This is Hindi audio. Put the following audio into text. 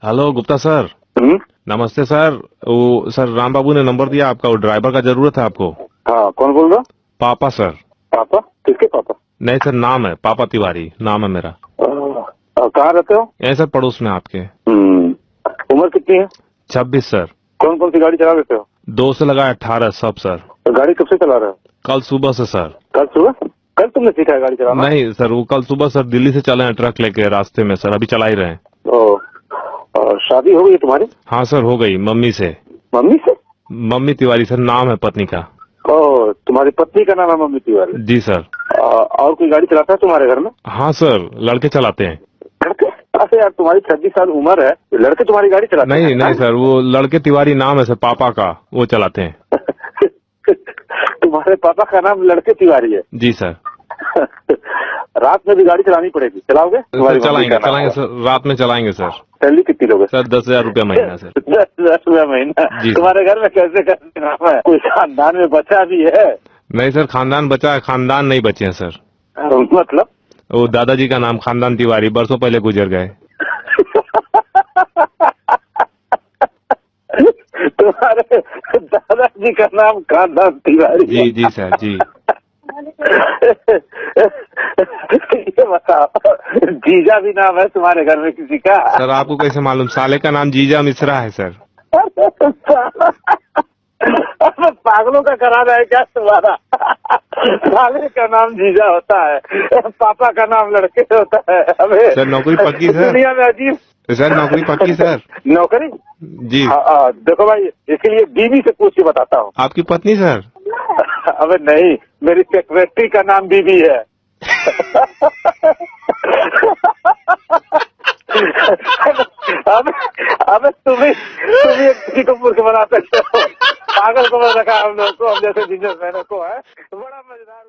Hello Gupta sir. नमस्ते सर। वो सर राम बाबू ने नंबर दिया आपका, वो ड्राइवर का जरूरत है आपको। हाँ, कौन बोल रहा? पापा सर। पापा? किसके पापा? नहीं सर, नाम है पापा तिवारी, नाम है मेरा। कहाँ रहते हो? यहीं सर पड़ोस में आपके। उम्र कितनी है? 26 सर। कौन कौन सी गाड़ी चला लेते हो? 2 से लगा 18 सब सर। तो गाड़ी कब से चला रहे हो? कल सुबह से सर। कल सुबह? कल तुमने सीखा है गाड़ी चलाना? नहीं सर, वो कल सुबह सर दिल्ली से चले हैं ट्रक लेके, रास्ते में सर अभी चला ही रहे हैं। और शादी हो गई तुम्हारी? हाँ सर हो गई, मम्मी से। मम्मी से? मम्मी तिवारी सर नाम है पत्नी का। तुम्हारी पत्नी का नाम है मम्मी तिवारी? जी सर। और कोई गाड़ी चलाता है तुम्हारे घर में? हाँ सर, लड़के चलाते हैं। लड़के? अरे यार, तुम्हारी 26 साल उम्र है, लड़के तुम्हारी गाड़ी चलाते हैं? नहीं सर, वो लड़के तिवारी नाम है सर पापा का, वो चलाते हैं। तुम्हारे पापा का नाम लड़के तिवारी है? जी सर। रात में भी गाड़ी चलानी पड़ेगी, चलाओगे? सर चलाएंगे सर, रात में चलाएंगे सर। सैलरी कितनी लोगे सर? 10,000 रुपया महीना सर। 10,000 रुपया महीना? तुम्हारे घर में कैसे कैसे नाम है? कोई खानदान में बच्चा भी है? नहीं सर, खानदान बचा है, खानदान नहीं बचे हैं सर। मतलब? वो दादाजी का नाम खानदान तिवारी बरसों पहले गुजर गए। तुम्हारे दादाजी का नाम खानदान तिवारी? जी सर जी। ये बताओ, जीजा भी नाम है तुम्हारे घर में किसी का? सर आपको कैसे मालूम? साले का नाम जीजा मिश्रा है सर। पागलों का कराना है क्या तुम्हारा? साले का नाम जीजा होता है, पापा का नाम लड़के होता है। अबे सर नौकरी पक्की सर? दुनिया में अजीब। सर नौकरी पक्की सर? नौकरी? जी। देखो भाई, इसके लिए बीबी से पूछ के बताता हूँ। आपकी पत्नी सर? अबे नहीं, मेरी सेक्रेटरी का नाम बीबी है। अब तुम ही किसी को मूर्ख बना सकते हो। पागल को रखा हम लोग को, हम जैसे बिजनेसमैनों को है। बड़ा मजेदार।